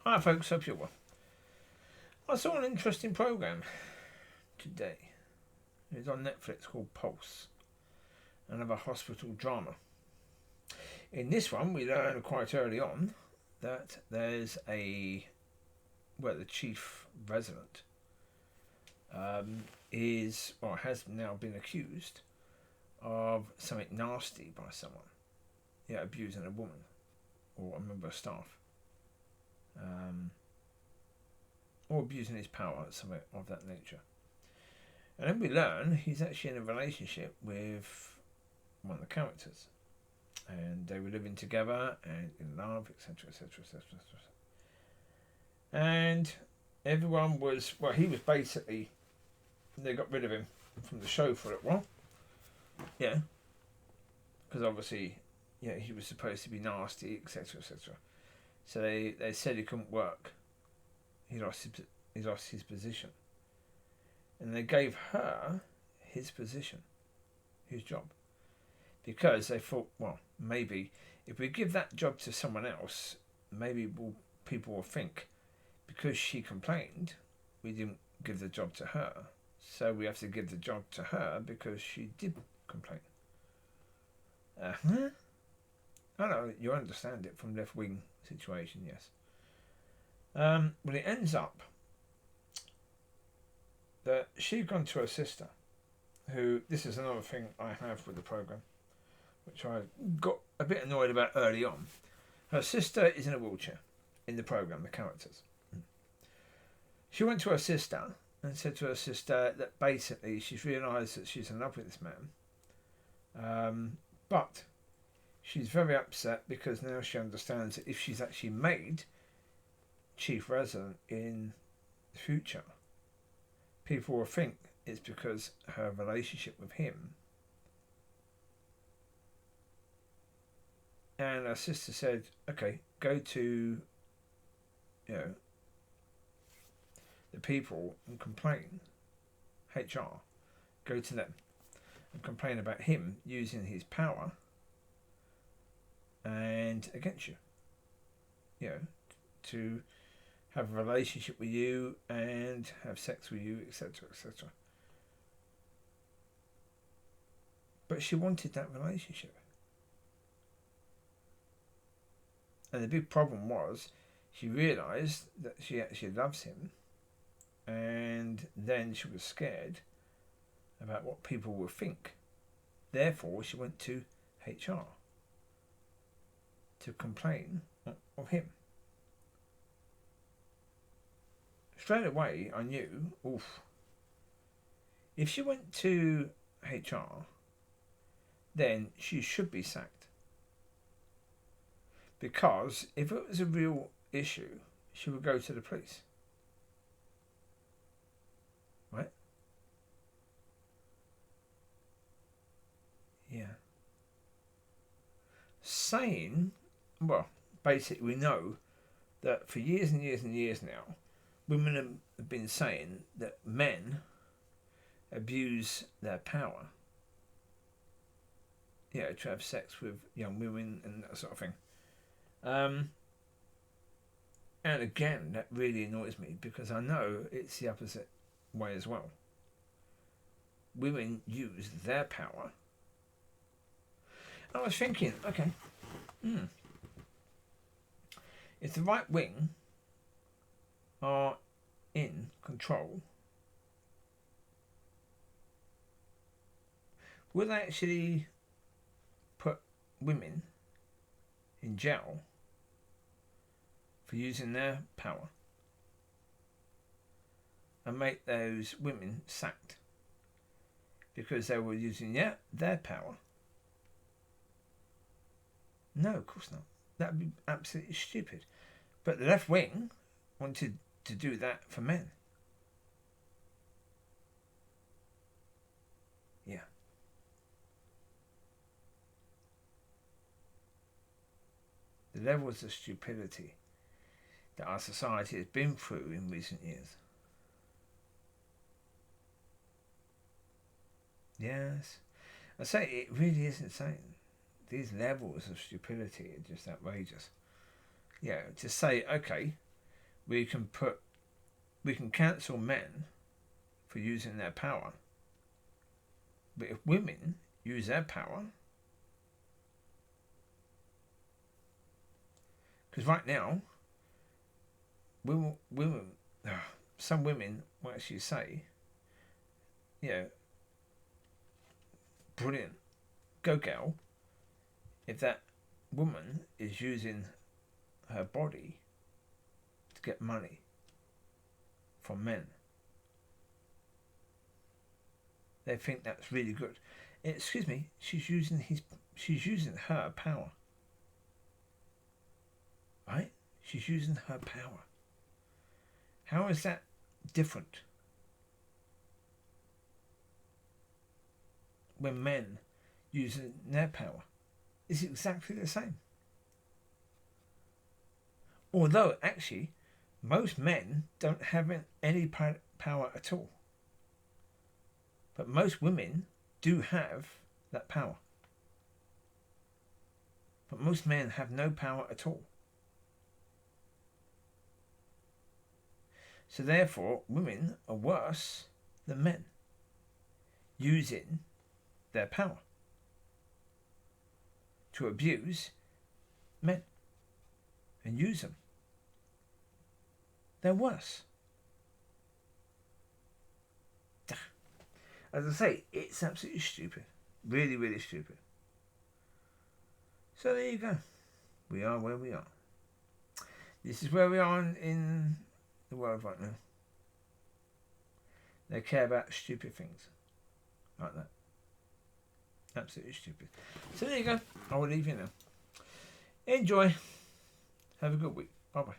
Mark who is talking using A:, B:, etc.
A: Hi folks, hope you're well. I saw an interesting programme today. It's on Netflix called Pulse, another hospital drama. In this one, we learn quite early on that there's the chief resident has now been accused of something nasty by someone. Yeah, abusing a woman or a member of staff. Or abusing his power, something of that nature. And then we learn he's actually in a relationship with one of the characters. And they were living together and in love, etc., etc., etc., etc. And everyone was, he was basically, they got rid of him from the show for a while. Yeah. Because obviously, he was supposed to be nasty, etc., etc. So they said he couldn't work. He lost his position. And they gave her his position, his job. Because they thought, maybe if we give that job to someone else, maybe people will think because she complained, we didn't give the job to her. So we have to give the job to her because she did complain. I know, you understand it from left-wing situation, yes. Well, it ends up that she'd gone to her sister, who, this is another thing I have with the programme, which I got a bit annoyed about early on. Her sister is in a wheelchair in the programme, the characters. She went to her sister and said to her sister that basically she's realised that she's in love with this man. But she's very upset because now she understands that if she's actually made chief resident in the future, people will think it's because her relationship with him. And her sister said, okay, go to the people and complain, HR, go to them and complain about him using his power and against you, to have a relationship with you and have sex with you, etc., etc. But she wanted that relationship. And the big problem was she realised that she actually loves him, and then she was scared about what people would think. Therefore, she went to HR to complain of him. Straight away, I knew, if she went to HR, then she should be sacked. Because if it was a real issue, she would go to the police. Right? Yeah. Basically we know that for years and years and years now, women have been saying that men abuse their power. To have sex with young women and that sort of thing. And again, that really annoys me because I know it's the opposite way as well. Women use their power. I was thinking, okay, if the right wing are in control, will they actually put women in jail for using their power and make those women sacked because they were using their power? No, of course not. That would be absolutely stupid. But the left wing wanted to do that for men. Yeah. The levels of stupidity that our society has been through in recent years. Yes. I say it really is insane. These levels of stupidity are just outrageous. To say, okay, we can cancel men for using their power. But if women use their power, because right now, some women will actually say, brilliant, go girl, if that woman is using her body to get money from men. They think that's really good. Excuse me, she's using her power. Right? She's using her power. How is that different when men using their power? It's exactly the same. Although, actually, most men don't have any power at all. But most women do have that power. But most men have no power at all. So therefore, women are worse than men using their power to abuse men and use them. They're worse. As I say, it's absolutely stupid. Really, really stupid. So there you go. We are where we are. This is where we are in the world right now. They care about stupid things like that. Absolutely stupid. So there you go. I will leave you now. Enjoy. Have a good week. Bye bye.